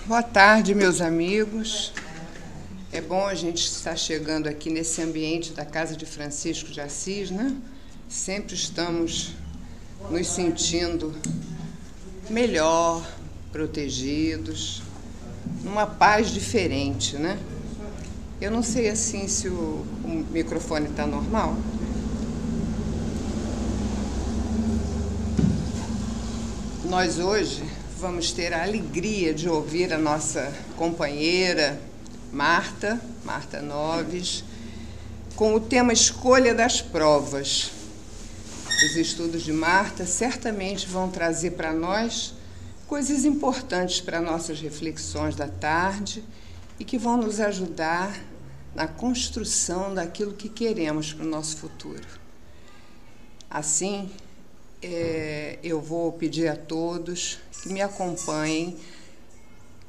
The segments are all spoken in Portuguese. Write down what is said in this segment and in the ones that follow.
Boa tarde, meus amigos. É bom a gente estar chegando aqui nesse ambiente da Casa de Francisco de Assis, né? Sempre estamos nos sentindo melhor, protegidos, numa paz diferente, né? Eu não sei assim se o microfone está normal. Nós hoje vamos ter a alegria de ouvir a nossa companheira Marta Noves, com o tema Escolha das Provas. Os estudos de Marta certamente vão trazer para nós coisas importantes para nossas reflexões da tarde e que vão nos ajudar na construção daquilo que queremos para o nosso futuro. Assim, eu vou pedir a todos que me acompanhem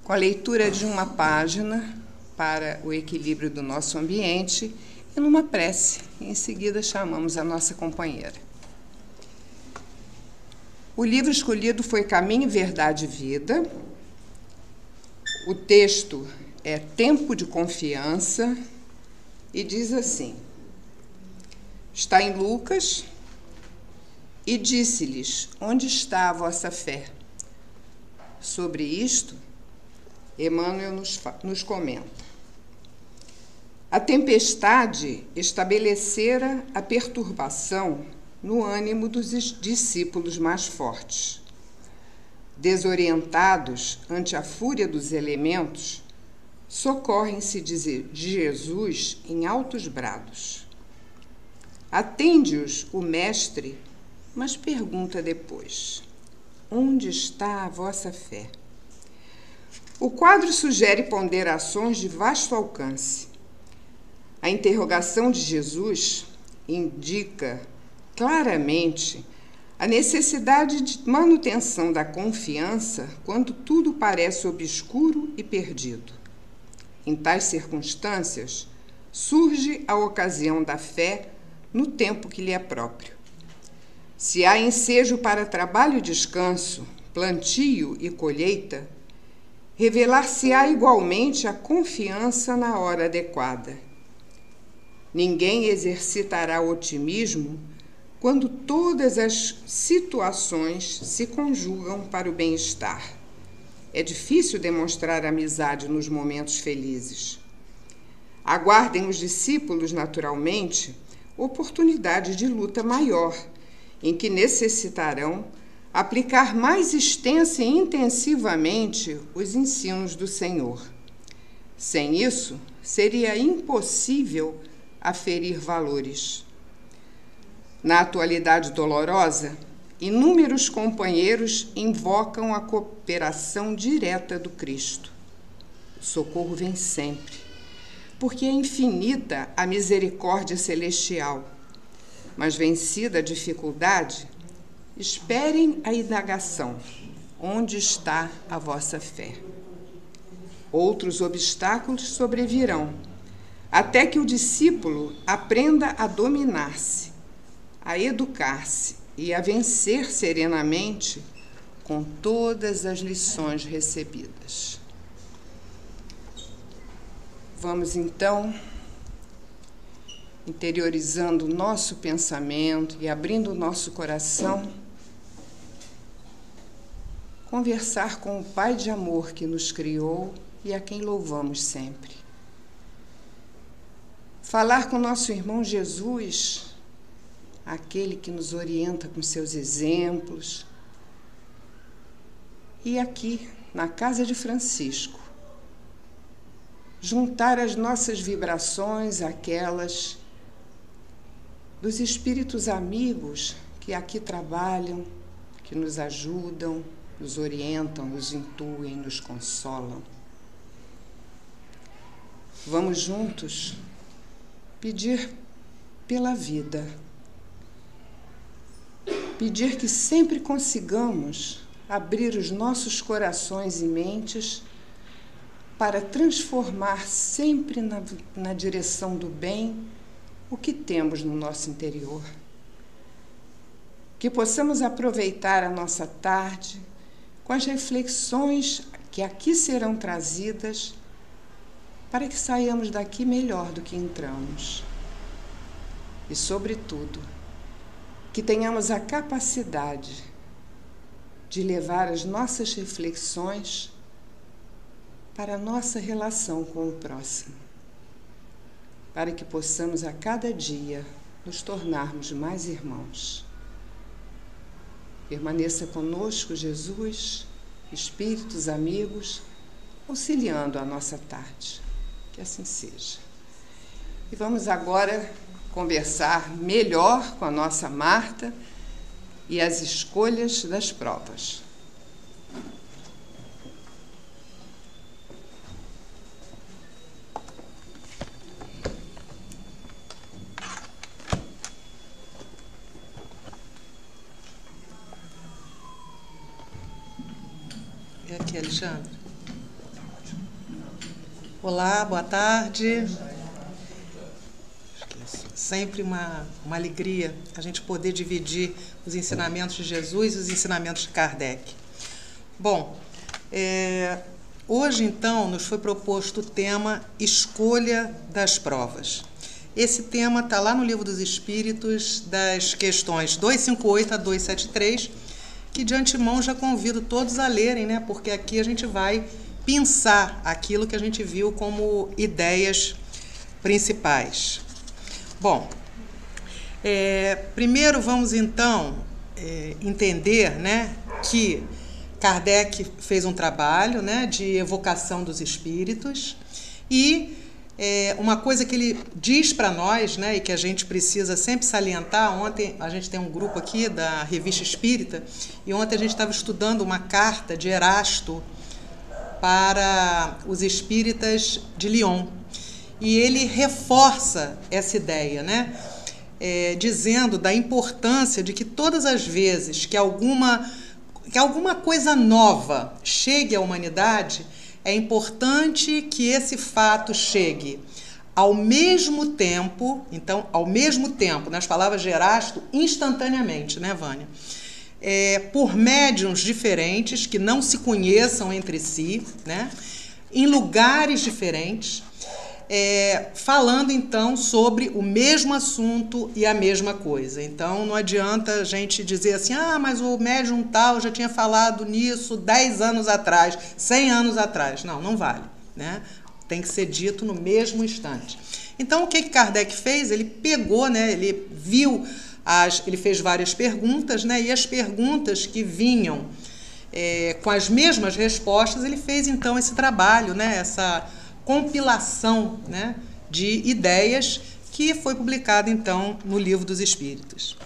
com a leitura de uma página para o equilíbrio do nosso ambiente e numa prece. Em seguida, chamamos a nossa companheira. O livro escolhido foi Caminho, Verdade e Vida. O texto é Tempo de Confiança e diz assim: está em Lucas. E disse-lhes: onde está a vossa fé? Sobre isto, Emmanuel nos comenta: a tempestade estabelecera a perturbação no ânimo dos discípulos mais fortes. Desorientados ante a fúria dos elementos, socorrem-se de Jesus em altos brados. Atende-os o mestre, mas pergunta depois: onde está a vossa fé? O quadro sugere ponderações de vasto alcance. A interrogação de Jesus indica claramente a necessidade de manutenção da confiança quando tudo parece obscuro e perdido. Em tais circunstâncias, surge a ocasião da fé no tempo que lhe é próprio. Se há ensejo para trabalho e descanso, plantio e colheita, revelar-se-á igualmente a confiança na hora adequada. Ninguém exercitará otimismo quando todas as situações se conjugam para o bem-estar. É difícil demonstrar amizade nos momentos felizes. Aguardem os discípulos, naturalmente, oportunidade de luta maior, em que necessitarão aplicar mais extensa e intensivamente os ensinos do Senhor. Sem isso, seria impossível aferir valores. Na atualidade dolorosa, inúmeros companheiros invocam a cooperação direta do Cristo. O socorro vem sempre, porque é infinita a misericórdia celestial. Mas vencida a dificuldade, esperem a indagação: onde está a vossa fé? Outros obstáculos sobrevirão, até que o discípulo aprenda a dominar-se, a educar-se e a vencer serenamente com todas as lições recebidas. Vamos então, interiorizando o nosso pensamento e abrindo o nosso coração, conversar com o Pai de amor que nos criou e a quem louvamos sempre. Falar com nosso irmão Jesus, aquele que nos orienta com seus exemplos. E aqui, na Casa de Francisco, juntar as nossas vibrações àquelas dos espíritos amigos que aqui trabalham, que nos ajudam, nos orientam, nos intuem, nos consolam. Vamos juntos pedir pela vida, pedir que sempre consigamos abrir os nossos corações e mentes para transformar sempre na direção do bem o que temos no nosso interior. Que possamos aproveitar a nossa tarde com as reflexões que aqui serão trazidas para que saiamos daqui melhor do que entramos. E, sobretudo, que tenhamos a capacidade de levar as nossas reflexões para a nossa relação com o próximo, para que possamos a cada dia nos tornarmos mais irmãos. Permaneça conosco, Jesus, espíritos amigos, auxiliando a nossa tarde. Que assim seja. E vamos agora conversar melhor com a nossa Marta e as escolhas das provas. É aqui, Alexandre. Olá, boa tarde. Sempre uma alegria a gente poder dividir os ensinamentos de Jesus e os ensinamentos de Kardec. Bom, hoje, então, nos foi proposto o tema Escolha das Provas. Esse tema está lá no Livro dos Espíritos, das questões 258 a 273, que de antemão já convido todos a lerem, né? Porque aqui a gente vai pensar aquilo que a gente viu como ideias principais. Bom, primeiro vamos então entender, né, que Kardec fez um trabalho, né, de evocação dos espíritos e uma coisa que ele diz para nós, né, e que a gente precisa sempre salientar. Ontem a gente tem um grupo aqui da Revista Espírita e ontem a gente estava estudando uma carta de Erasto para os espíritas de Lyon. E ele reforça essa ideia, né? Dizendo da importância de que todas as vezes que alguma coisa nova chegue à humanidade, é importante que esse fato chegue ao mesmo tempo, então, ao mesmo tempo, nas palavras de Erasto, instantaneamente, né, Vânia? Por médiuns diferentes, que não se conheçam entre si, né? Em lugares diferentes, falando, então, sobre o mesmo assunto e a mesma coisa. Então, não adianta a gente dizer assim, mas o médium tal já tinha falado nisso 10 anos atrás, 100 anos atrás. Não, não vale, né? Tem que ser dito no mesmo instante. Então, o que Kardec fez? Ele pegou, né? Ele viu, ele fez várias perguntas, né? E as perguntas que vinham com as mesmas respostas, ele fez, então, esse trabalho, né? Essa compilação, né, de ideias que foi publicada, então, no Livro dos Espíritos.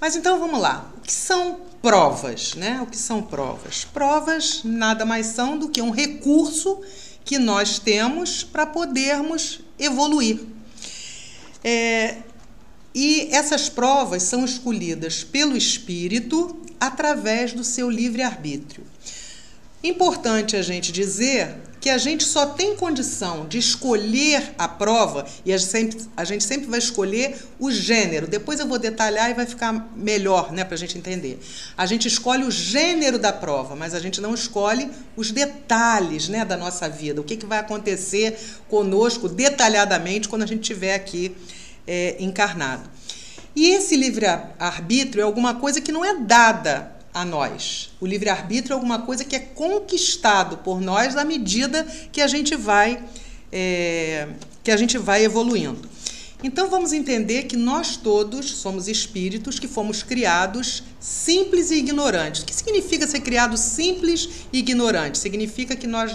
Mas, então, vamos lá. O que são provas, né? O que são provas? Provas nada mais são do que um recurso que nós temos para podermos evoluir. E essas provas são escolhidas pelo espírito através do seu livre-arbítrio. Importante a gente dizer que a gente só tem condição de escolher a prova, e a gente sempre vai escolher o gênero. Depois eu vou detalhar e vai ficar melhor, né, para a gente entender. A gente escolhe o gênero da prova, mas a gente não escolhe os detalhes, né, da nossa vida. O que vai acontecer conosco detalhadamente quando a gente estiver aqui encarnado. E esse livre-arbítrio é alguma coisa que não é dada a nós. O livre-arbítrio é alguma coisa que é conquistado por nós à medida que a gente vai evoluindo. Então, vamos entender que nós todos somos espíritos que fomos criados simples e ignorantes. O que significa ser criado simples e ignorante? Significa que nós,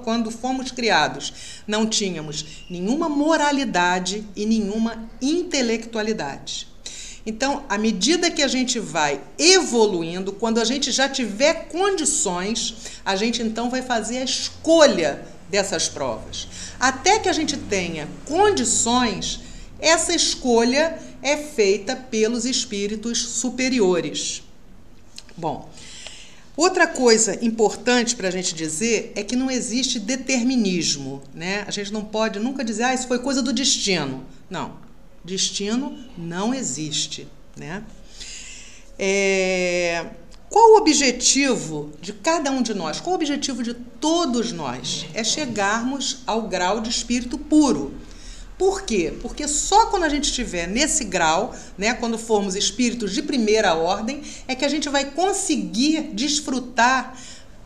quando fomos criados, não tínhamos nenhuma moralidade e nenhuma intelectualidade. Então, à medida que a gente vai evoluindo, quando a gente já tiver condições, a gente então vai fazer a escolha dessas provas. Até que a gente tenha condições, essa escolha é feita pelos espíritos superiores. Bom, outra coisa importante para a gente dizer é que não existe determinismo, né? A gente não pode nunca dizer, isso foi coisa do destino. Não. Destino não existe, né? Qual o objetivo de cada um de nós? Qual o objetivo de todos nós? É chegarmos ao grau de espírito puro. Por quê? Porque só quando a gente estiver nesse grau, né, quando formos espíritos de primeira ordem, é que a gente vai conseguir desfrutar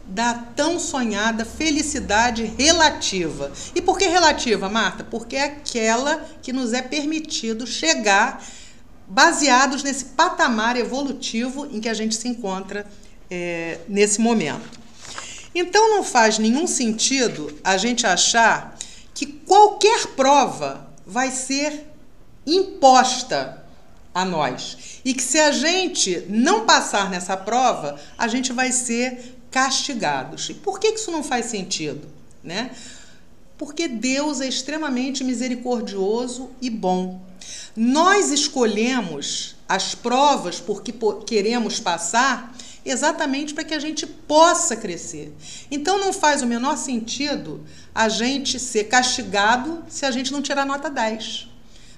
da tão sonhada felicidade relativa. E por que relativa, Marta? Porque é aquela que nos é permitido chegar baseados nesse patamar evolutivo em que a gente se encontra nesse momento. Então não faz nenhum sentido a gente achar que qualquer prova vai ser imposta a nós e que se a gente não passar nessa prova, a gente vai ser castigados. E por que isso não faz sentido, né? Porque Deus é extremamente misericordioso e bom. Nós escolhemos as provas porque queremos passar exatamente para que a gente possa crescer. Então não faz o menor sentido a gente ser castigado se a gente não tirar nota 10,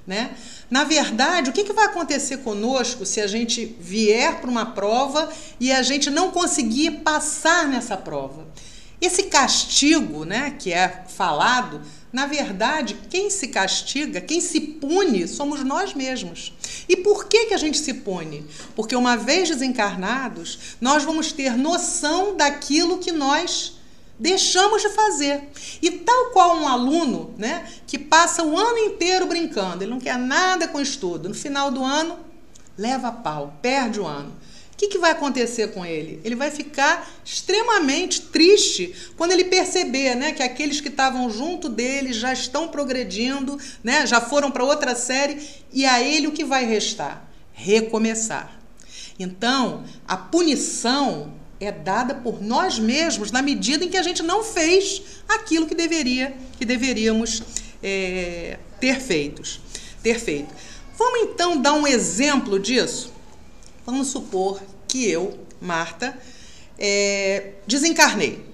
né? Na verdade, o que vai acontecer conosco se a gente vier para uma prova e a gente não conseguir passar nessa prova? Esse castigo, né, que é falado, na verdade, quem se castiga, quem se pune, somos nós mesmos. E por que a gente se pune? Porque uma vez desencarnados, nós vamos ter noção daquilo que nós deixamos de fazer. E tal qual um aluno, né, que passa o ano inteiro brincando, ele não quer nada com estudo, no final do ano, leva pau, perde o ano. O que vai acontecer com ele? Ele vai ficar extremamente triste quando ele perceber, né, que aqueles que estavam junto dele já estão progredindo, né, já foram para outra série, e a ele o que vai restar? Recomeçar. Então, a punição é dada por nós mesmos na medida em que a gente não fez aquilo que deveríamos ter feito. Vamos então dar um exemplo disso? Vamos supor que eu, Marta, desencarnei.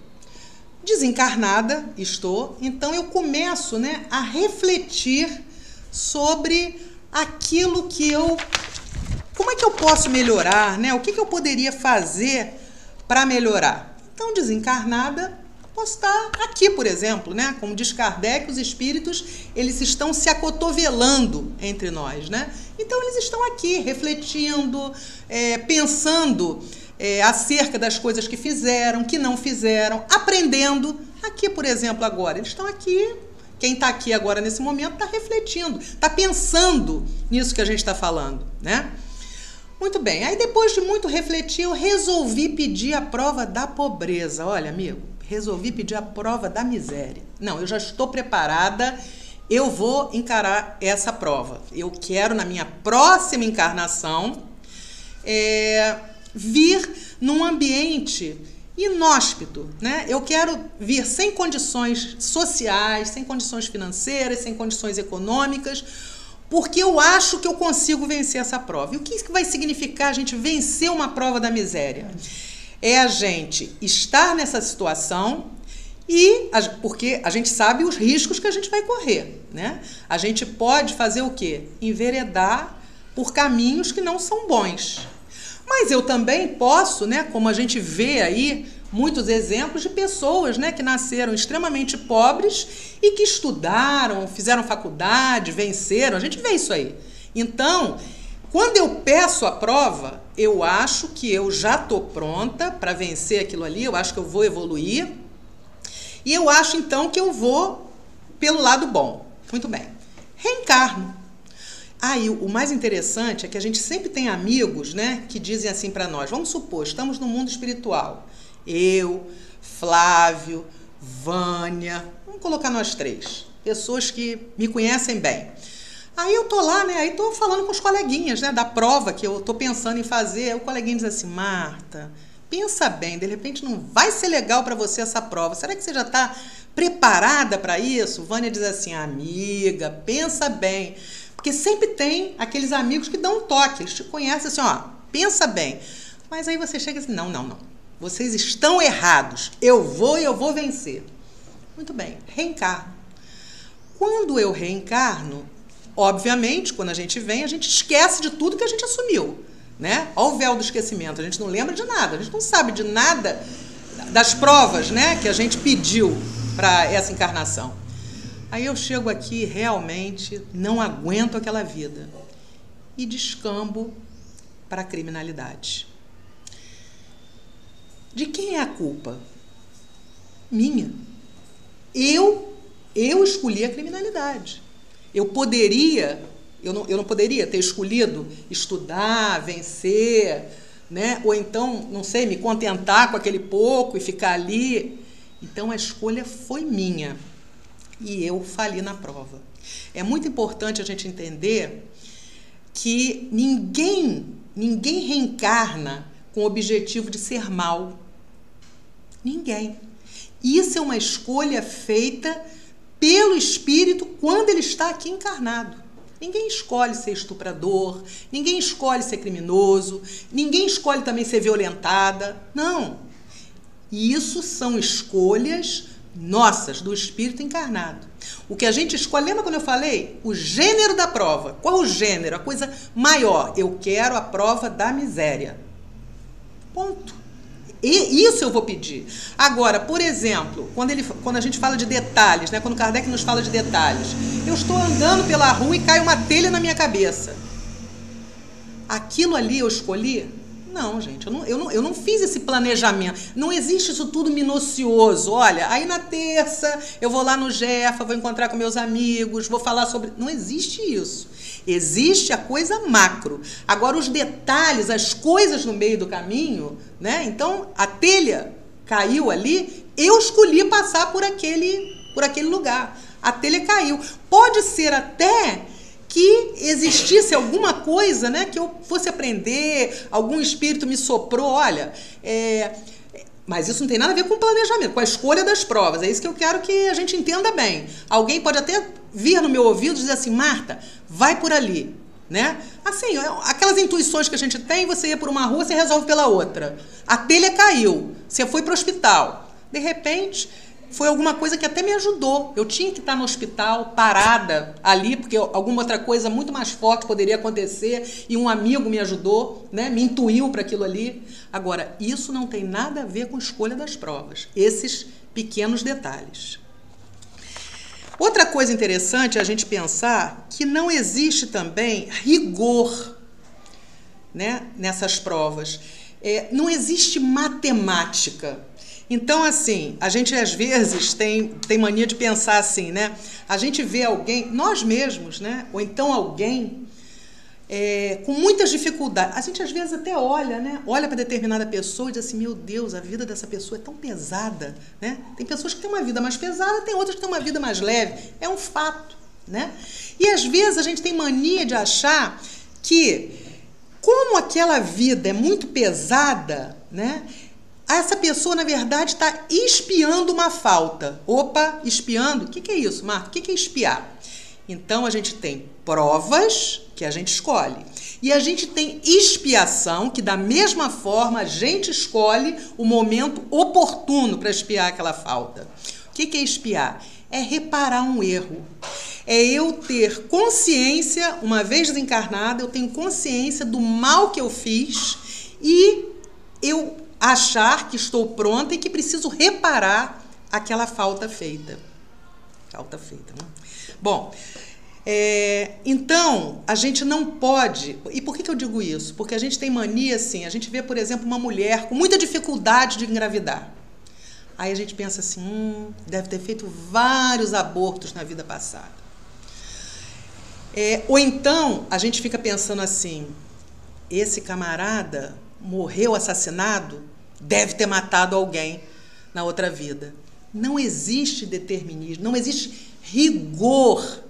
Desencarnada estou, então eu começo, né, a refletir sobre aquilo que eu... Como é que eu posso melhorar, né? O que eu poderia fazer para melhorar? Então, desencarnada, posso estar aqui, por exemplo, né? Como diz Kardec, os espíritos, eles estão se acotovelando entre nós, né? Então, eles estão aqui, refletindo, pensando acerca das coisas que fizeram, que não fizeram, aprendendo. Aqui, por exemplo, agora, eles estão aqui. Quem está aqui agora, nesse momento, está refletindo, está pensando nisso que a gente está falando, né? Muito bem, aí depois de muito refletir, eu resolvi pedir a prova da pobreza. Olha, amigo, resolvi pedir a prova da miséria. Não, eu já estou preparada, eu vou encarar essa prova. Eu quero, na minha próxima encarnação, vir num ambiente inóspito, né? Eu quero vir sem condições sociais, sem condições financeiras, sem condições econômicas, porque eu acho que eu consigo vencer essa prova. E o que vai significar a gente vencer uma prova da miséria? É a gente estar nessa situação porque a gente sabe os riscos que a gente vai correr, né? A gente pode fazer o quê? Enveredar por caminhos que não são bons. Mas eu também posso, né, como a gente vê aí, muitos exemplos de pessoas, né, que nasceram extremamente pobres e que estudaram, fizeram faculdade, venceram. A gente vê isso aí. Então, quando eu peço a prova, eu acho que eu já estou pronta para vencer aquilo ali, eu acho que eu vou evoluir. E eu acho, então, que eu vou pelo lado bom. Muito bem. Reencarno. E o mais interessante é que a gente sempre tem amigos, né, que dizem assim para nós, vamos supor, estamos no mundo espiritual. Eu, Flávio, Vânia, vamos colocar nós três, pessoas que me conhecem bem. Aí eu tô lá, né, aí tô falando com os coleguinhas, né, da prova que eu tô pensando em fazer. Aí o coleguinha diz assim, Marta, pensa bem, de repente não vai ser legal para você essa prova. Será que você já está preparada para isso? Vânia diz assim, amiga, pensa bem. Porque sempre tem aqueles amigos que dão um toque, eles te conhecem assim, ó, pensa bem. Mas aí você chega assim, não. Vocês estão errados. Eu vou vencer. Muito bem, reencarno. Quando eu reencarno, obviamente, quando a gente vem, a gente esquece de tudo que a gente assumiu, né? Olha o véu do esquecimento, a gente não lembra de nada, a gente não sabe de nada das provas, né, que a gente pediu para essa encarnação. Aí eu chego aqui, realmente não aguento aquela vida e descambo para a criminalidade. De quem é a culpa? Minha. Eu escolhi a criminalidade. Eu não poderia ter escolhido estudar, vencer, né? Ou então, não sei, me contentar com aquele pouco e ficar ali. Então a escolha foi minha e eu fali na prova. É muito importante a gente entender que ninguém reencarna com o objetivo de ser mal. Ninguém. Isso é uma escolha feita pelo espírito quando ele está aqui encarnado. Ninguém escolhe ser estuprador, ninguém escolhe ser criminoso, ninguém escolhe também ser violentada. Não. Isso são escolhas nossas, do espírito encarnado. O que a gente escolhe, lembra quando eu falei? O gênero da prova. Qual o gênero? A coisa maior. Eu quero a prova da miséria. Ponto. E isso eu vou pedir. Agora, por exemplo, quando a gente fala de detalhes, né? Quando Kardec nos fala de detalhes, eu estou andando pela rua e cai uma telha na minha cabeça. Aquilo ali eu escolhi? Não, gente, eu não fiz esse planejamento. Não existe isso tudo minucioso. Olha, aí na terça eu vou lá no Jefa, vou encontrar com meus amigos, vou falar sobre... Não existe isso. Existe a coisa macro. Agora, os detalhes, as coisas no meio do caminho, né? Então, a telha caiu ali, eu escolhi passar por aquele lugar. A telha caiu. Pode ser até que existisse alguma coisa, né, que eu fosse aprender, algum espírito me soprou, olha, mas isso não tem nada a ver com o planejamento, com a escolha das provas. É isso que eu quero que a gente entenda bem. Alguém pode até vir no meu ouvido e dizer assim, Marta, vai por ali, né? Assim, aquelas intuições que a gente tem, você ia por uma rua, você resolve pela outra. A telha caiu, você foi para o hospital. De repente, foi alguma coisa que até me ajudou. Eu tinha que estar no hospital, parada ali, porque alguma outra coisa muito mais forte poderia acontecer e um amigo me ajudou, né? Me intuiu para aquilo ali. Agora, isso não tem nada a ver com escolha das provas, esses pequenos detalhes. Outra coisa interessante é a gente pensar que não existe também rigor, né, nessas provas. Não existe matemática. Então, assim, a gente às vezes tem mania de pensar assim, né? A gente vê alguém, nós mesmos, né? Ou então alguém com muitas dificuldades. A gente às vezes até olha, né? Olha para determinada pessoa e diz assim, meu Deus, a vida dessa pessoa é tão pesada, né? Tem pessoas que têm uma vida mais pesada, tem outras que têm uma vida mais leve. É um fato, né? E às vezes a gente tem mania de achar que, como aquela vida é muito pesada, né? Essa pessoa, na verdade, está espiando uma falta. Opa, espiando? O que é isso, Marta? O que é espiar? Então, a gente tem provas que a gente escolhe. E a gente tem expiação, que da mesma forma a gente escolhe o momento oportuno para espiar aquela falta. O que é espiar? É reparar um erro. É eu ter consciência, uma vez desencarnada, eu tenho consciência do mal que eu fiz e eu achar que estou pronta e que preciso reparar aquela falta feita. Falta feita, né? Bom, então, a gente não pode... E por que eu digo isso? Porque a gente tem mania, assim, a gente vê, por exemplo, uma mulher com muita dificuldade de engravidar. Aí a gente pensa assim, deve ter feito vários abortos na vida passada. Ou então, a gente fica pensando assim, esse camarada morreu assassinado, deve ter matado alguém na outra vida. Não existe determinismo, não existe rigor,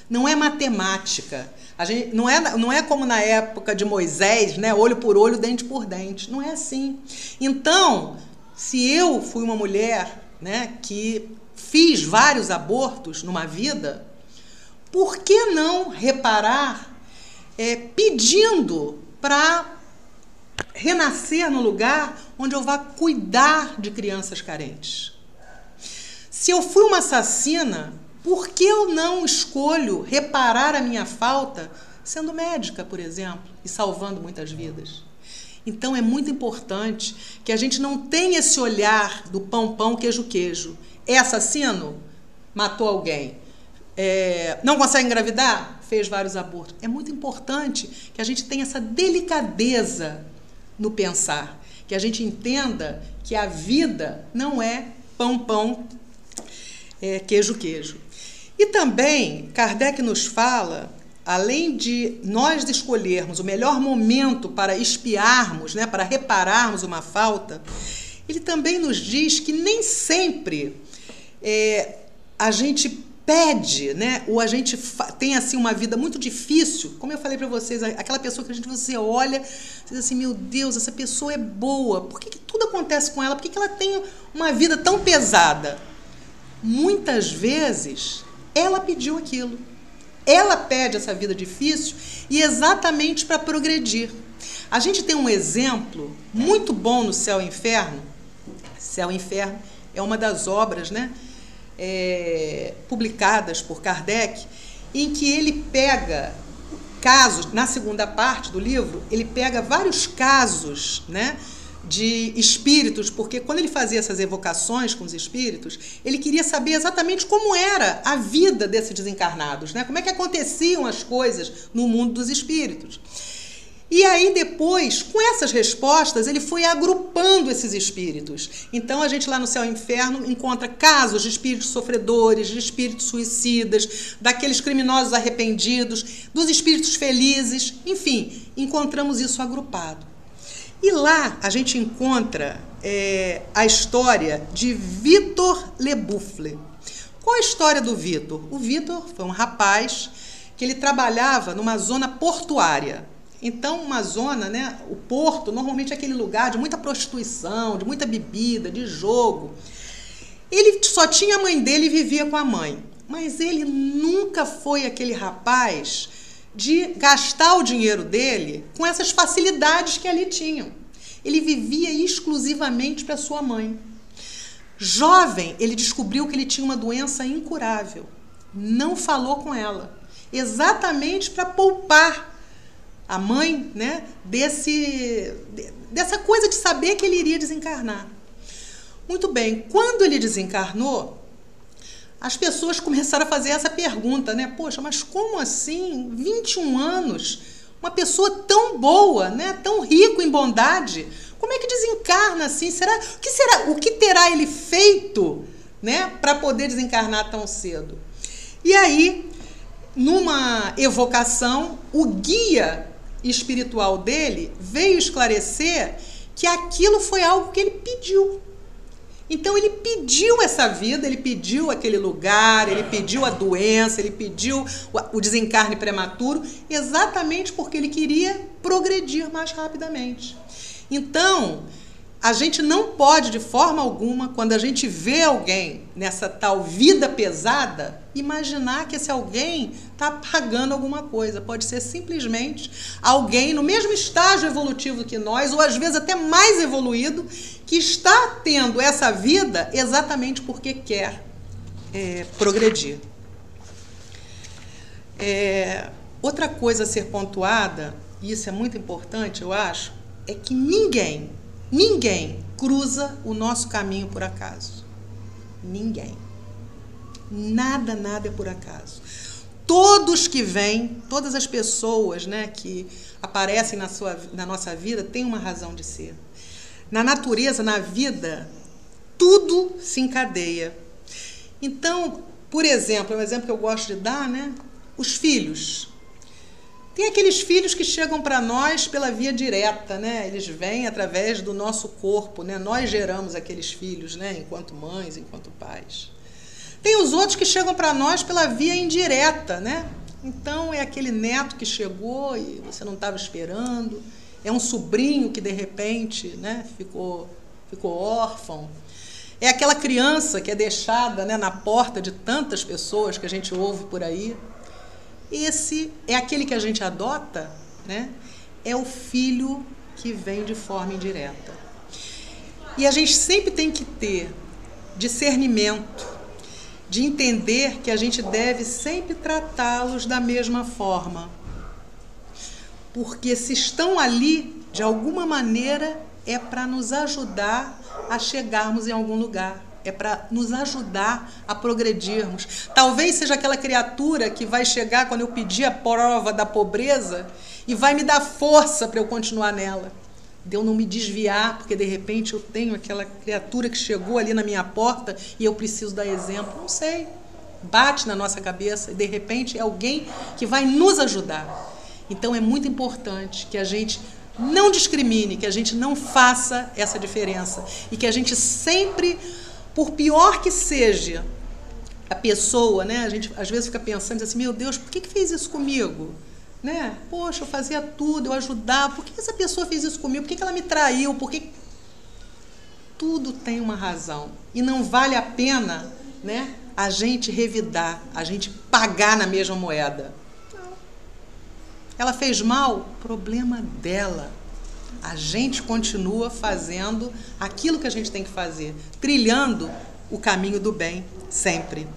não é matemática. A gente, não é como na época de Moisés, né? Olho por olho, dente por dente. Não é assim. Então, se eu fui uma mulher, né, que fiz vários abortos numa vida, por que não reparar pedindo para renascer no lugar onde eu vá cuidar de crianças carentes? Se eu fui uma assassina, por que eu não escolho reparar a minha falta sendo médica, por exemplo, e salvando muitas vidas? Então é muito importante que a gente não tenha esse olhar do pão, pão, queijo, queijo. É assassino? Matou alguém. Não consegue engravidar? Fez vários abortos. É muito importante que a gente tenha essa delicadeza no pensar, que a gente entenda que a vida não é pão, pão, queijo, queijo. E também Kardec nos fala, além de nós escolhermos o melhor momento para expiarmos, né, para repararmos uma falta, ele também nos diz que nem sempre a gente pede, né, ou a gente tem assim uma vida muito difícil, como eu falei para vocês, aquela pessoa que você olha, você diz assim, meu Deus, essa pessoa é boa, por que tudo acontece com ela? Por que ela tem uma vida tão pesada? Muitas vezes ela pediu aquilo. Ela pede essa vida difícil e exatamente para progredir. A gente tem um exemplo muito bom no Céu e Inferno. Céu e Inferno é uma das obras, né, publicadas por Kardec, em que ele pega casos, na segunda parte do livro, ele pega vários casos, né, de espíritos, porque quando ele fazia essas evocações com os espíritos, ele queria saber exatamente como era a vida desses desencarnados, né? Como é que aconteciam as coisas no mundo dos espíritos. E aí depois, com essas respostas, ele foi agrupando esses espíritos. Então a gente lá no Céu e Inferno encontra casos de espíritos sofredores, de espíritos suicidas, daqueles criminosos arrependidos, dos espíritos felizes, enfim, encontramos isso agrupado. E lá a gente encontra a história de Victor Le Boufflers. Qual a história do Victor? O Victor foi um rapaz que ele trabalhava numa zona portuária. Então, uma zona, né, o porto, normalmente é aquele lugar de muita prostituição, de muita bebida, de jogo. Ele só tinha a mãe dele e vivia com a mãe. Mas ele nunca foi aquele rapaz de gastar o dinheiro dele com essas facilidades que ali tinham. Ele vivia exclusivamente para sua mãe. Jovem, ele descobriu que ele tinha uma doença incurável. Não falou com ela. Exatamente para poupar a mãe, né, dessa coisa de saber que ele iria desencarnar. Muito bem, quando ele desencarnou, as pessoas começaram a fazer essa pergunta, né? Poxa, mas como assim? 21 anos, uma pessoa tão boa, né? Tão rico em bondade, como é que desencarna assim? O que terá ele feito, né, para poder desencarnar tão cedo? E aí, numa evocação, o guia espiritual dele veio esclarecer que aquilo foi algo que ele pediu. Então ele pediu essa vida, ele pediu aquele lugar, ele pediu a doença, ele pediu o desencarne prematuro, exatamente porque ele queria progredir mais rapidamente. Então, a gente não pode, de forma alguma, quando a gente vê alguém nessa tal vida pesada, imaginar que esse alguém está pagando alguma coisa. Pode ser simplesmente alguém no mesmo estágio evolutivo que nós, ou às vezes até mais evoluído, que está tendo essa vida exatamente porque quer progredir. Outra coisa a ser pontuada, e isso é muito importante, eu acho, é que ninguém cruza o nosso caminho por acaso. Ninguém. Nada é por acaso. Todos que vêm, todas as pessoas, né, que aparecem na nossa vida têm uma razão de ser. Na natureza, na vida, tudo se encadeia. Então, por exemplo, é um exemplo que eu gosto de dar, né? Os filhos. Tem aqueles filhos que chegam para nós pela via direta, né? Eles vêm através do nosso corpo, né? Nós geramos aqueles filhos, né? Enquanto mães, enquanto pais. Tem os outros que chegam para nós pela via indireta, né? Então, é aquele neto que chegou e você não estava esperando. É um sobrinho que, de repente, né, ficou órfão. É aquela criança que é deixada, né, na porta de tantas pessoas que a gente ouve por aí. Esse é aquele que a gente adota, né? É o filho que vem de forma indireta. E a gente sempre tem que ter discernimento, de entender que a gente deve sempre tratá-los da mesma forma. Porque se estão ali de alguma maneira, é para nos ajudar a chegarmos em algum lugar. É para nos ajudar a progredirmos. Talvez seja aquela criatura que vai chegar quando eu pedir a prova da pobreza e vai me dar força para eu continuar nela. De eu não me desviar, porque de repente eu tenho aquela criatura que chegou ali na minha porta e eu preciso dar exemplo. Não sei. Bate na nossa cabeça e de repente é alguém que vai nos ajudar. Então é muito importante que a gente não discrimine, que a gente não faça essa diferença e que a gente sempre, por pior que seja a pessoa, né? A gente às vezes fica pensando assim, meu Deus, por que fez isso comigo? Né? Poxa, eu fazia tudo, eu ajudava, por que essa pessoa fez isso comigo? Por que ela me traiu? Por que... Tudo tem uma razão e não vale a pena, né, a gente revidar, a gente pagar na mesma moeda. Ela fez mal, problema dela. A gente continua fazendo aquilo que a gente tem que fazer, trilhando o caminho do bem sempre.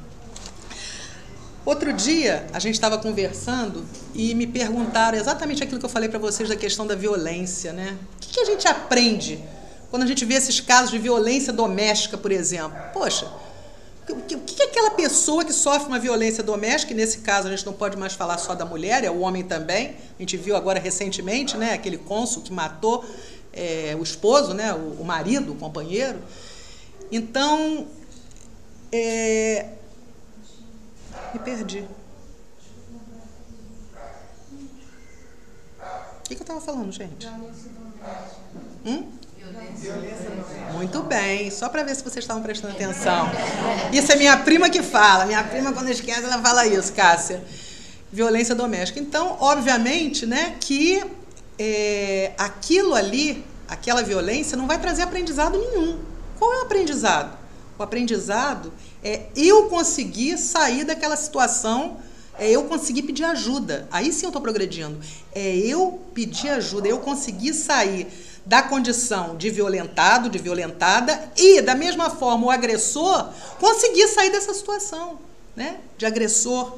Outro dia, a gente estava conversando e me perguntaram exatamente aquilo que eu falei para vocês da questão da violência, né? O que a gente aprende quando a gente vê esses casos de violência doméstica, por exemplo? Poxa, o que aquela pessoa que sofre uma violência doméstica, e nesse caso a gente não pode mais falar só da mulher, é o homem também, a gente viu agora recentemente, né, aquele cônsul que matou o esposo, né, o marido, o companheiro. Então, me perdi. O que eu estava falando, gente? Muito bem, só para ver se vocês estavam prestando atenção. Isso é minha prima que fala. Minha prima, quando esquece, ela fala isso, Cássia. Violência doméstica. Então, obviamente, né, que aquilo ali, aquela violência, não vai trazer aprendizado nenhum. Qual é o aprendizado? O aprendizado é eu conseguir sair daquela situação, é eu conseguir pedir ajuda. Aí sim eu estou progredindo. É eu pedir ajuda, é eu conseguir sair da condição de violentado, de violentada, e, da mesma forma, o agressor conseguir sair dessa situação, né, de agressor.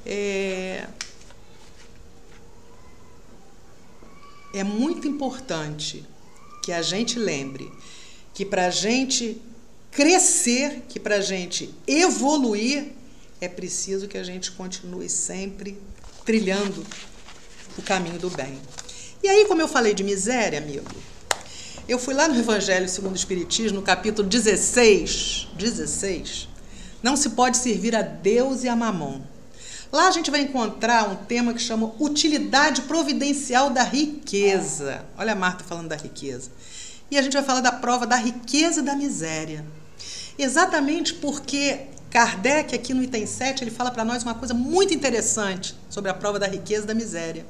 É muito importante que a gente lembre que para a gente crescer, que para a gente evoluir, é preciso que a gente continue sempre trilhando o caminho do bem. E aí, como eu falei de miséria, amigo, eu fui lá no Evangelho segundo o Espiritismo, no capítulo 16, não se pode servir a Deus e a Mamon. Lá a gente vai encontrar um tema que chama utilidade providencial da riqueza. Olha a Marta falando da riqueza. E a gente vai falar da prova da riqueza e da miséria. Exatamente porque Kardec, aqui no item 7, ele fala para nós uma coisa muito interessante sobre a prova da riqueza e da miséria.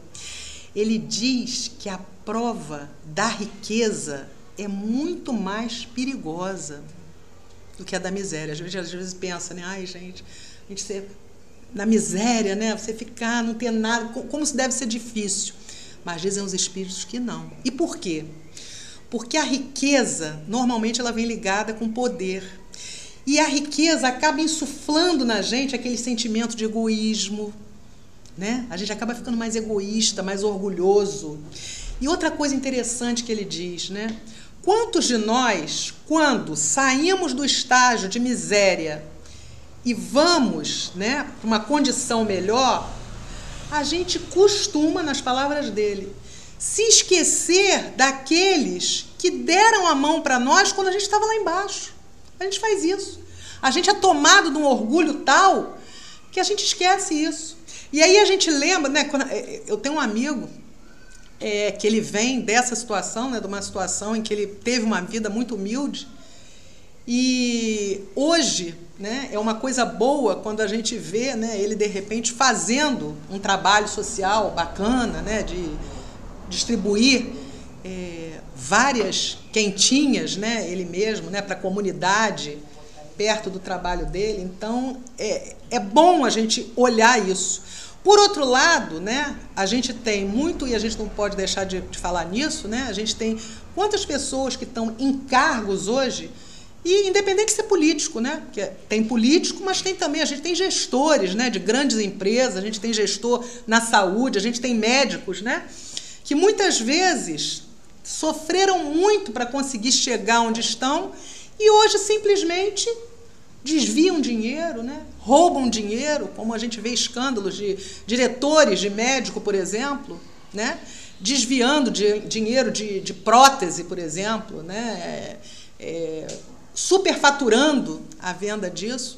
Ele diz que a prova da riqueza é muito mais perigosa do que a da miséria. A gente às vezes pensa, né? Ai, gente, a gente ser na miséria, né? Você ficar, não ter nada, como se deve ser difícil. Mas dizem os espíritos que não. E por quê? Porque a riqueza, normalmente, ela vem ligada com poder. E a riqueza acaba insuflando na gente aquele sentimento de egoísmo, né? A gente acaba ficando mais egoísta, mais orgulhoso. E outra coisa interessante que ele diz, né? Quantos de nós, quando saímos do estágio de miséria e vamos, né, para uma condição melhor, a gente costuma, nas palavras dele, se esquecer daqueles que deram a mão para nós quando a gente estava lá embaixo. A gente faz isso. A gente é tomado de um orgulho tal que a gente esquece isso. E aí a gente lembra, né? Eu tenho um amigo que ele vem dessa situação, né, de uma situação em que ele teve uma vida muito humilde. E hoje, né, é uma coisa boa quando a gente vê, né, ele, de repente, fazendo um trabalho social bacana, né, de distribuir várias quentinhas, né, ele mesmo, né, para a comunidade, perto do trabalho dele. Então, é bom a gente olhar isso. Por outro lado, né, a gente tem muito, e a gente não pode deixar de falar nisso, né, a gente tem quantas pessoas que estão em cargos hoje, e independente de ser político, né, porque tem político, mas tem também, a gente tem gestores, né, de grandes empresas, a gente tem gestor na saúde, a gente tem médicos, né, que muitas vezes sofreram muito para conseguir chegar onde estão e hoje simplesmente desviam dinheiro, né? Roubam dinheiro, como a gente vê escândalos de diretores de médico, por exemplo, né? Desviando dinheiro de prótese, por exemplo, né? Superfaturando a venda disso.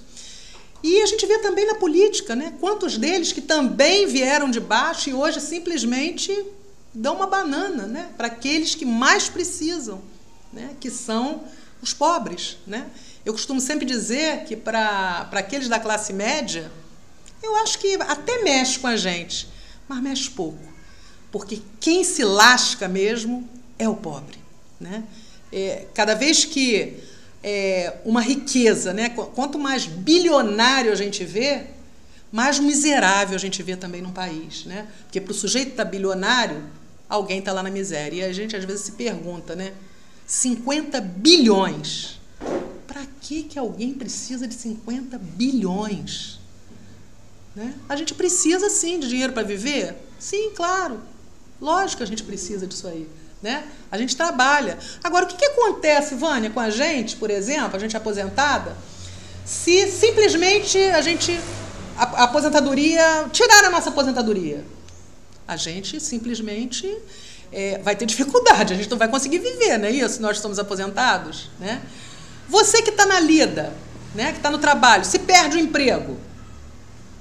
E a gente vê também na política, né? Quantos deles que também vieram de baixo e hoje simplesmente dão uma banana, né? Para aqueles que mais precisam, né? Que são os pobres, né? Eu costumo sempre dizer que para aqueles da classe média, eu acho que até mexe com a gente, mas mexe pouco. Porque quem se lasca mesmo é o pobre, né? Cada vez que uma riqueza, né? Quanto mais bilionário a gente vê, mais miserável a gente vê também num país, né? Porque para o sujeito estar bilionário, alguém está lá na miséria. E a gente às vezes se pergunta, né? 50 bilhões. Para que alguém precisa de 50 bilhões? Né? A gente precisa, sim, de dinheiro para viver? Sim, claro. Lógico que a gente precisa disso aí. Né? A gente trabalha. Agora, o que acontece, Vânia, com a gente, por exemplo, a gente aposentada, se simplesmente a aposentadoria, tirar a nossa aposentadoria? A gente simplesmente vai ter dificuldade, a gente não vai conseguir viver, não é isso? Nós estamos aposentados, né? Você que está na lida, né, que está no trabalho, se perde o emprego,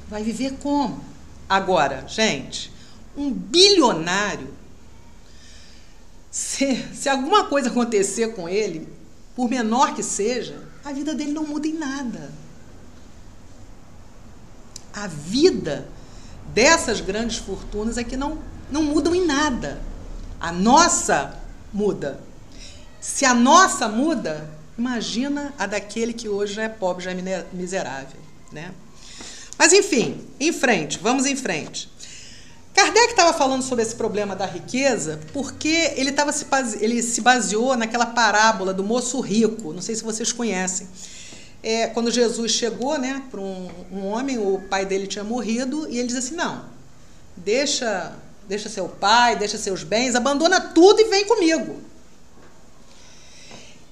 vai viver como? Agora, gente, um bilionário, se alguma coisa acontecer com ele, por menor que seja, a vida dele não muda em nada. A vida dessas grandes fortunas é que não mudam em nada. A nossa muda. Se a nossa muda, imagina a daquele que hoje já é pobre, já é miserável, né? Mas, enfim, em frente, vamos em frente. Kardec estava falando sobre esse problema da riqueza porque ele se baseou naquela parábola do moço rico, não sei se vocês conhecem. Quando Jesus chegou, né, para um homem, o pai dele tinha morrido, e ele diz assim, não, deixa seu pai, deixa seus bens, abandona tudo e vem comigo.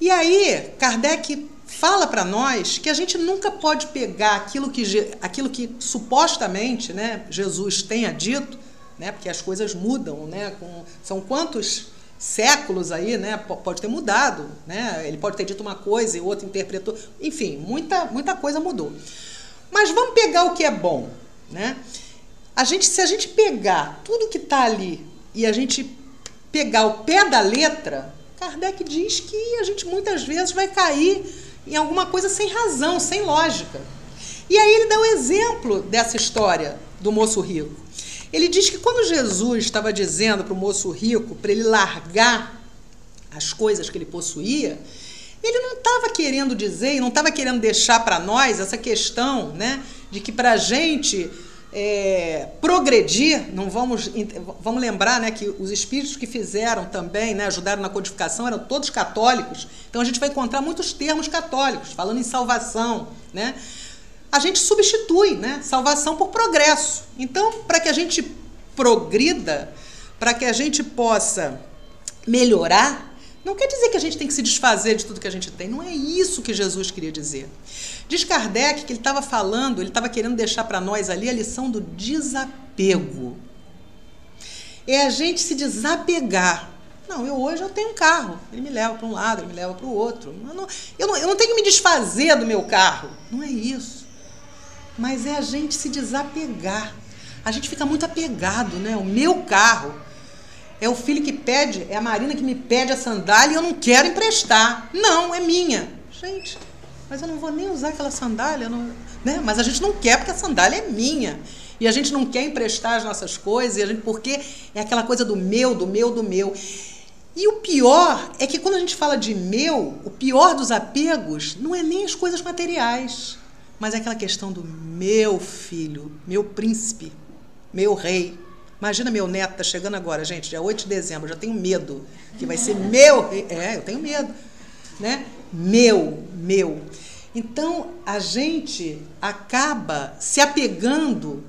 E aí, Kardec fala para nós que a gente nunca pode pegar aquilo que supostamente, né, Jesus tenha dito, né, porque as coisas mudam, né, são quantos séculos aí, né, pode ter mudado, né, ele pode ter dito uma coisa e o outro interpretou, enfim, muita coisa mudou. Mas vamos pegar o que é bom, né? Se a gente pegar tudo que está ali e a gente pegar o pé da letra, Kardec diz que a gente muitas vezes vai cair em alguma coisa sem razão, sem lógica. E aí ele dá o exemplo dessa história do moço rico. Ele diz que quando Jesus estava dizendo para o moço rico para ele largar as coisas que ele possuía, ele não estava querendo dizer e não estava querendo deixar para nós essa questão, né, de que para a gente progredir, vamos lembrar, né, que os espíritos que fizeram também, né, ajudaram na codificação, eram todos católicos, então a gente vai encontrar muitos termos católicos, falando em salvação, né? A gente substitui, né, salvação por progresso. Então, para que a gente progrida, para que a gente possa melhorar, não quer dizer que a gente tem que se desfazer de tudo que a gente tem. Não é isso que Jesus queria dizer. Diz Kardec que ele estava querendo deixar para nós ali a lição do desapego. É a gente se desapegar. Não, hoje eu tenho um carro. Ele me leva para um lado, ele me leva para o outro. Eu não tenho que me desfazer do meu carro. Não é isso. Mas é a gente se desapegar. A gente fica muito apegado, né? O meu carro é o filho que pede, é a Marina que me pede a sandália e eu não quero emprestar. Não, é minha. Gente, mas eu não vou nem usar aquela sandália, né? Mas a gente não quer porque a sandália é minha. E a gente não quer emprestar as nossas coisas, porque é aquela coisa do meu, do meu, do meu. E o pior é que quando a gente fala de meu, o pior dos apegos não é nem as coisas materiais, mas é aquela questão do meu filho, meu príncipe, meu rei. Imagina meu neto, tá chegando agora, gente, dia 8 de dezembro, eu já tenho medo, que vai ser meu rei. Eu tenho medo, né? Meu. Então, a gente acaba se apegando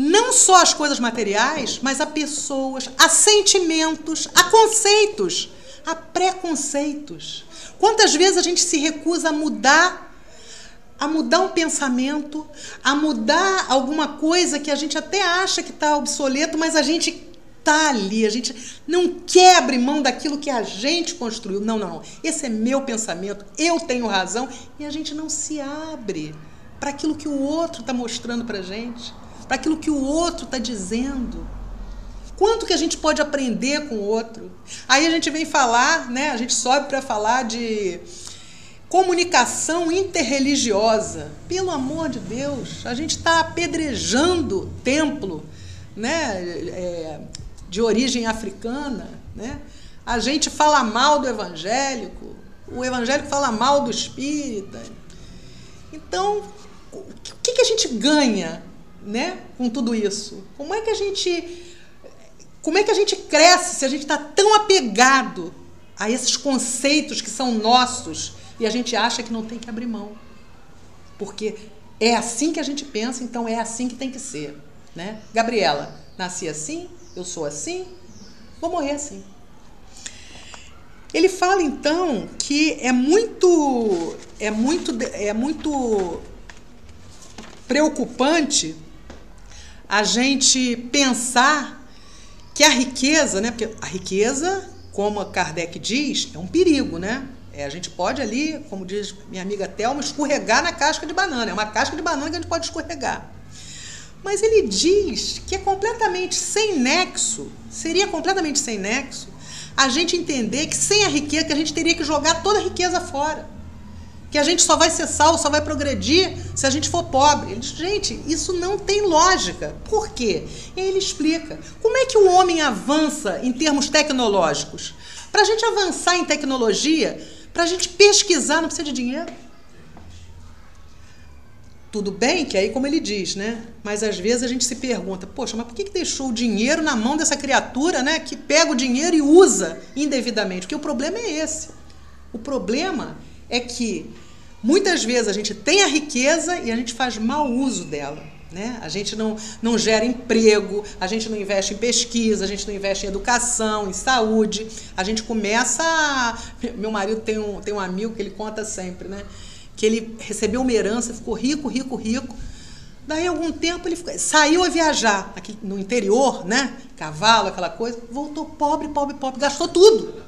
não só às coisas materiais, mas a pessoas, a sentimentos, a conceitos, a preconceitos. Quantas vezes a gente se recusa a mudar um pensamento, a mudar alguma coisa que a gente até acha que está obsoleto, mas a gente está ali, a gente não quer abrir mão daquilo que a gente construiu. Não. Esse é meu pensamento, eu tenho razão, e a gente não se abre para aquilo que o outro está mostrando para a gente, para aquilo que o outro está dizendo. Quanto que a gente pode aprender com o outro? Aí a gente vem falar, né? A gente sobe para falar de comunicação interreligiosa. Pelo amor de Deus, a gente está apedrejando templo, né? De origem africana, né? A gente fala mal do evangélico, o evangélico fala mal do espírita. Então, o que a gente ganha, né, com tudo isso? Como é que a gente cresce se a gente está tão apegado a esses conceitos que são nossos e a gente acha que não tem que abrir mão? Porque é assim que a gente pensa, então é assim que tem que ser, né? Gabriela, nasci assim, eu sou assim, vou morrer assim. Ele fala, então, que é muito preocupante a gente pensar que a riqueza, né? Porque a riqueza, como a Kardec diz, é um perigo, né? A gente pode ali, como diz minha amiga Thelma, escorregar na casca de banana. É uma casca de banana que a gente pode escorregar. Mas ele diz que é completamente sem nexo, seria completamente sem nexo, a gente entender que sem a riqueza, que a gente teria que jogar toda a riqueza fora. Que a gente só vai ser salvo, só vai progredir se a gente for pobre. Ele diz, gente, isso não tem lógica. Por quê? E aí ele explica. Como é que o homem avança em termos tecnológicos? Para a gente avançar em tecnologia, para a gente pesquisar, não precisa de dinheiro. Tudo bem que aí, como ele diz, né? Mas às vezes a gente se pergunta, poxa, mas por que deixou o dinheiro na mão dessa criatura, né? Que pega o dinheiro e usa indevidamente? Porque o problema é esse. O problema é que muitas vezes a gente tem a riqueza e a gente faz mau uso dela, né? A gente não gera emprego, a gente não investe em pesquisa, a gente não investe em educação, em saúde. A gente começa Meu marido tem um amigo que ele conta sempre, né? Que ele recebeu uma herança, ficou rico. Daí, algum tempo, ele saiu a viajar aqui no interior, né? Cavalo, aquela coisa. Voltou pobre, gastou tudo.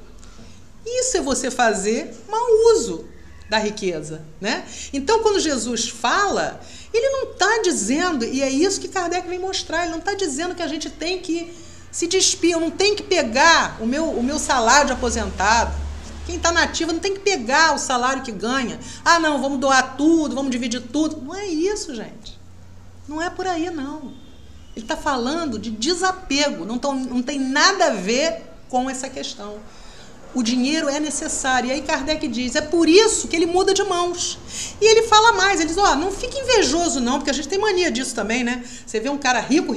Isso é você fazer mau uso da riqueza, né? Então, quando Jesus fala, ele não está dizendo, e é isso que Kardec vem mostrar, ele não está dizendo que a gente tem que se despir, eu não tenho que pegar o meu salário de aposentado. Quem está na ativa não tem que pegar o salário que ganha. Ah, não, vamos doar tudo, vamos dividir tudo. Não é isso, gente. Não é por aí, não. Ele está falando de desapego, não tem nada a ver com essa questão. O dinheiro é necessário. E aí Kardec diz, é por isso que ele muda de mãos. E ele fala mais, ele diz, não fique invejoso não, porque a gente tem mania disso também, né? Você vê um cara rico,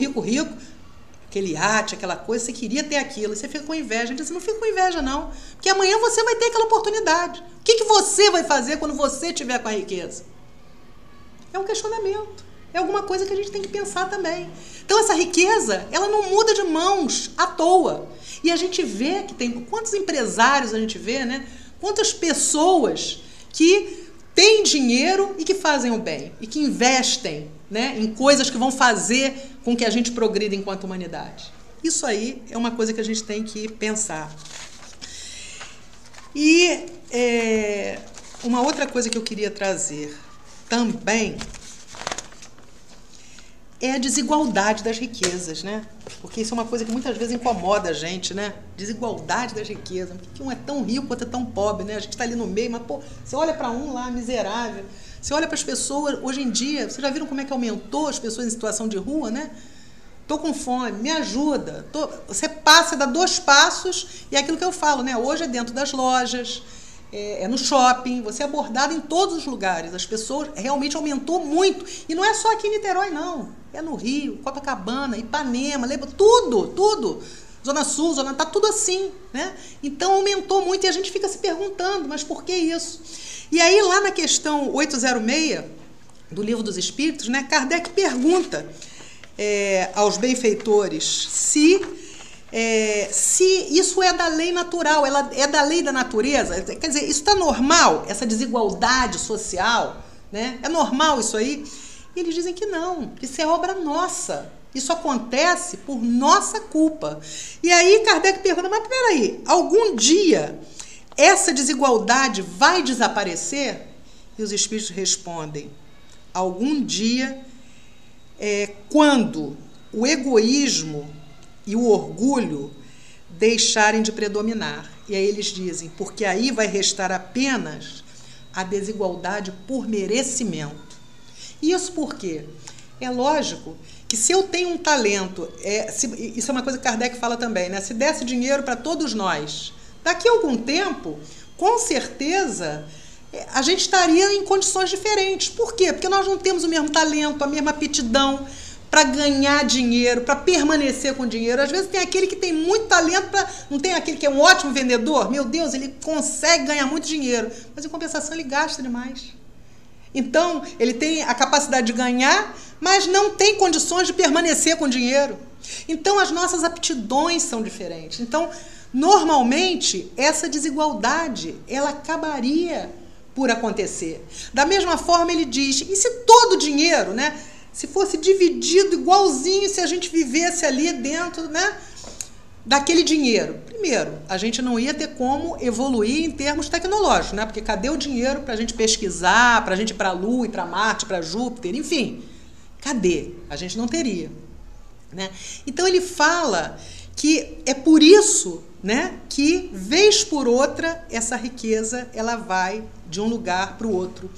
aquele iate, aquela coisa, você queria ter aquilo, e você fica com inveja. Ele diz, não fica com inveja não, porque amanhã você vai ter aquela oportunidade. O que você vai fazer quando você estiver com a riqueza? É um questionamento, é alguma coisa que a gente tem que pensar também. Então essa riqueza, ela não muda de mãos à toa. E a gente vê que tem, quantos empresários a gente vê, né? Quantas pessoas que têm dinheiro e que fazem o bem, e que investem, né, em coisas que vão fazer com que a gente progrida enquanto humanidade. Isso aí é uma coisa que a gente tem que pensar. E uma outra coisa que eu queria trazer também é a desigualdade das riquezas, né? Porque isso é uma coisa que muitas vezes incomoda a gente, né? Desigualdade das riquezas. Por que um é tão rico, outro é tão pobre, né? A gente está ali no meio, mas, pô, você olha para um lá, miserável. Você olha para as pessoas, hoje em dia, vocês já viram como é que aumentou as pessoas em situação de rua, né? Tô com fome, me ajuda. Você passa, dá 2 passos, e é aquilo que eu falo, né? Hoje é dentro das lojas, é no shopping, você é abordado em todos os lugares. As pessoas realmente aumentou muito. E não é só aqui em Niterói, não. É no Rio, Copacabana, Ipanema, tudo. Zona Sul, tá tudo assim, né? Então aumentou muito e a gente fica se perguntando, mas por que isso? E aí lá na questão 806 do Livro dos Espíritos, né, Kardec pergunta aos benfeitores se isso é da lei natural, ela é da lei da natureza, quer dizer, isso está normal, essa desigualdade social, né? É normal isso aí? E eles dizem que não, que isso é obra nossa, isso acontece por nossa culpa. E aí Kardec pergunta, mas peraí, algum dia essa desigualdade vai desaparecer? E os espíritos respondem, algum dia, quando o egoísmo e o orgulho deixarem de predominar. E aí eles dizem, porque aí vai restar apenas a desigualdade por merecimento. Isso por quê? É lógico que se eu tenho um talento, isso é uma coisa que Kardec fala também, né? Se desse dinheiro para todos nós, daqui a algum tempo, com certeza, a gente estaria em condições diferentes. Por quê? Porque nós não temos o mesmo talento, a mesma aptidão para ganhar dinheiro, para permanecer com dinheiro. Às vezes tem aquele que tem muito talento, não tem aquele que é um ótimo vendedor? Meu Deus, ele consegue ganhar muito dinheiro, mas em compensação ele gasta demais. Então, ele tem a capacidade de ganhar, mas não tem condições de permanecer com dinheiro. Então, as nossas aptidões são diferentes. Então, normalmente, essa desigualdade, ela acabaria por acontecer. Da mesma forma, ele diz, e se todo o dinheiro, né, se fosse dividido igualzinho, se a gente vivesse ali dentro, né, daquele dinheiro? Primeiro, a gente não ia ter como evoluir em termos tecnológicos, né? Porque cadê o dinheiro para a gente pesquisar, para a gente ir para a Lua, ir para Marte, para Júpiter, enfim, cadê? A gente não teria, né? Então ele fala que é por isso, né, que vez por outra essa riqueza ela vai de um lugar para o outro.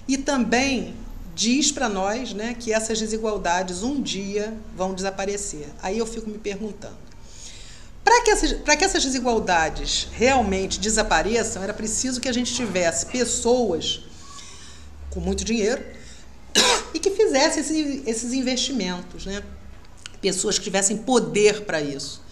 E também diz para nós, né, que essas desigualdades um dia vão desaparecer. Aí eu fico me perguntando, para que essas desigualdades realmente desapareçam, era preciso que a gente tivesse pessoas com muito dinheiro e que fizessem esses investimentos, né? Pessoas que tivessem poder para isso.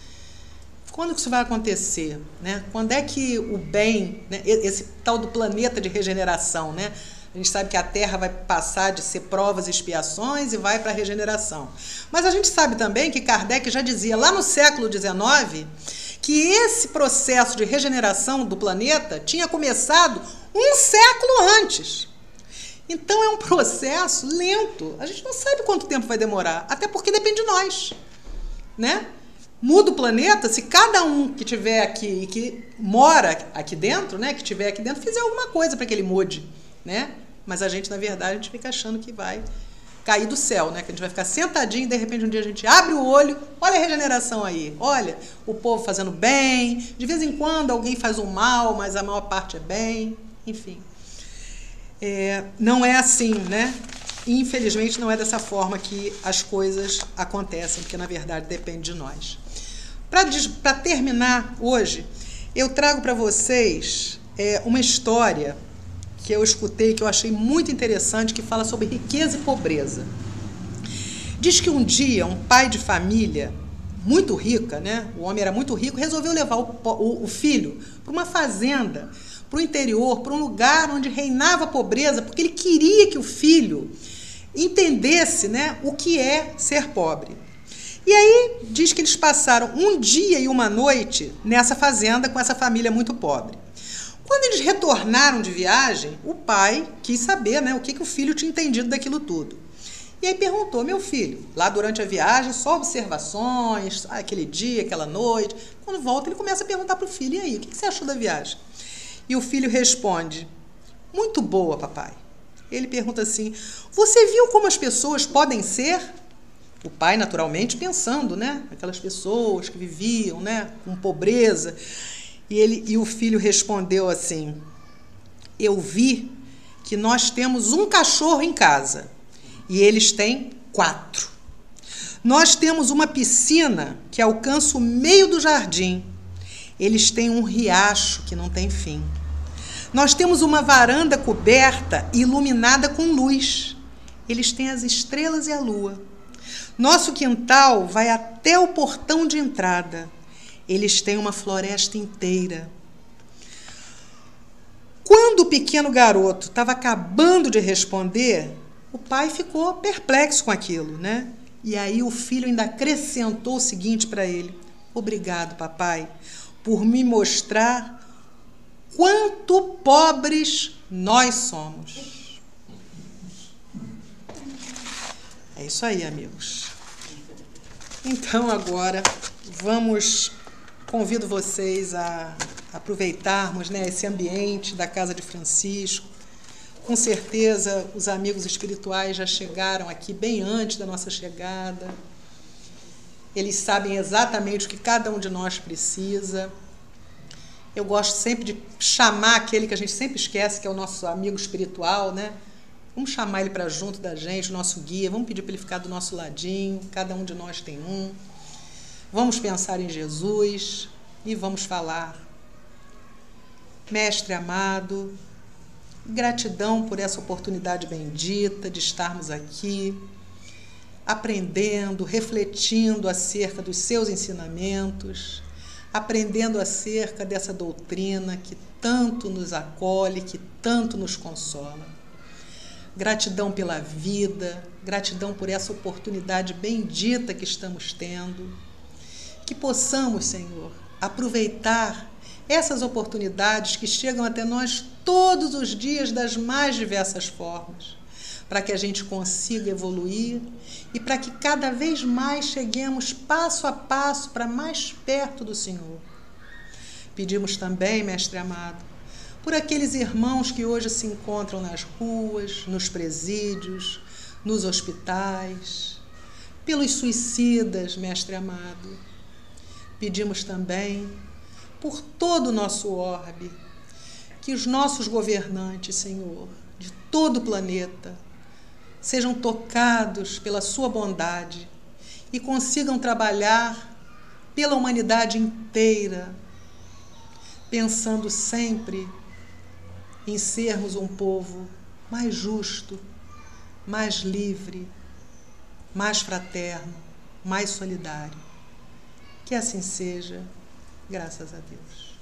Quando que isso vai acontecer, né? Quando é que o bem, né, esse tal do planeta de regeneração, né? A gente sabe que a Terra vai passar de ser provas e expiações e vai para a regeneração. Mas a gente sabe também que Kardec já dizia lá no século XIX que esse processo de regeneração do planeta tinha começado um século antes. Então é um processo lento. A gente não sabe quanto tempo vai demorar, até porque depende de nós, né? Muda o planeta se cada um que tiver aqui e que mora aqui dentro, né, que tiver aqui dentro, fizer alguma coisa para que ele mude, né? Mas a gente, na verdade, a gente fica achando que vai cair do céu, né? Que a gente vai ficar sentadinho e, de repente, um dia a gente abre o olho, olha a regeneração aí, olha o povo fazendo bem, de vez em quando alguém faz um mal, mas a maior parte é bem, enfim. Não é assim, né? Infelizmente, não é dessa forma que as coisas acontecem, porque, na verdade, depende de nós. Para terminar hoje, eu trago para vocês uma história que eu escutei, que eu achei muito interessante, que fala sobre riqueza e pobreza. Diz que um dia um pai de família muito rica, né? O homem era muito rico, resolveu levar o filho para uma fazenda, para o interior, para um lugar onde reinava a pobreza, porque ele queria que o filho entendesse, né, o que é ser pobre. E aí diz que eles passaram um dia e uma noite nessa fazenda com essa família muito pobre. Quando eles retornaram de viagem, o pai quis saber, né, o que o filho tinha entendido daquilo tudo. E aí perguntou, meu filho, lá durante a viagem, só observações, aquele dia, aquela noite. Quando volta, ele começa a perguntar para o filho, e aí, o que você achou da viagem? E o filho responde, muito boa, papai. Ele pergunta assim, você viu como as pessoas podem ser? O pai, naturalmente, pensando, né, aquelas pessoas que viviam, né, com pobreza. E o filho respondeu assim, eu vi que nós temos um cachorro em casa e eles têm 4. Nós temos uma piscina que alcança o meio do jardim. Eles têm um riacho que não tem fim. Nós temos uma varanda coberta e iluminada com luz. Eles têm as estrelas e a lua. Nosso quintal vai até o portão de entrada. Eles têm uma floresta inteira. Quando o pequeno garoto estava acabando de responder, o pai ficou perplexo com aquilo, né? E aí o filho ainda acrescentou o seguinte para ele: obrigado, papai, por me mostrar quanto pobres nós somos. É isso aí, amigos. Então agora convido vocês a aproveitarmos, né, esse ambiente da casa de Francisco. Com certeza os amigos espirituais já chegaram aqui bem antes da nossa chegada. Eles sabem exatamente o que cada um de nós precisa. Eu gosto sempre de chamar aquele que a gente sempre esquece, que é o nosso amigo espiritual, né? Vamos chamar ele para junto da gente, o nosso guia. Vamos pedir para ele ficar do nosso ladinho. Cada um de nós tem um. Vamos pensar em Jesus e vamos falar: Mestre amado, gratidão por essa oportunidade bendita de estarmos aqui, aprendendo, refletindo acerca dos seus ensinamentos, aprendendo acerca dessa doutrina que tanto nos acolhe, que tanto nos consola. Gratidão pela vida, gratidão por essa oportunidade bendita que estamos tendo. Que possamos, Senhor, aproveitar essas oportunidades que chegam até nós todos os dias das mais diversas formas, para que a gente consiga evoluir e para que cada vez mais cheguemos passo a passo para mais perto do Senhor. Pedimos também, Mestre amado, por aqueles irmãos que hoje se encontram nas ruas, nos presídios, nos hospitais, pelos suicidas, Mestre amado. Pedimos também por todo o nosso orbe, que os nossos governantes, Senhor, de todo o planeta, sejam tocados pela sua bondade e consigam trabalhar pela humanidade inteira, pensando sempre em sermos um povo mais justo, mais livre, mais fraterno, mais solidário. Que assim seja, graças a Deus.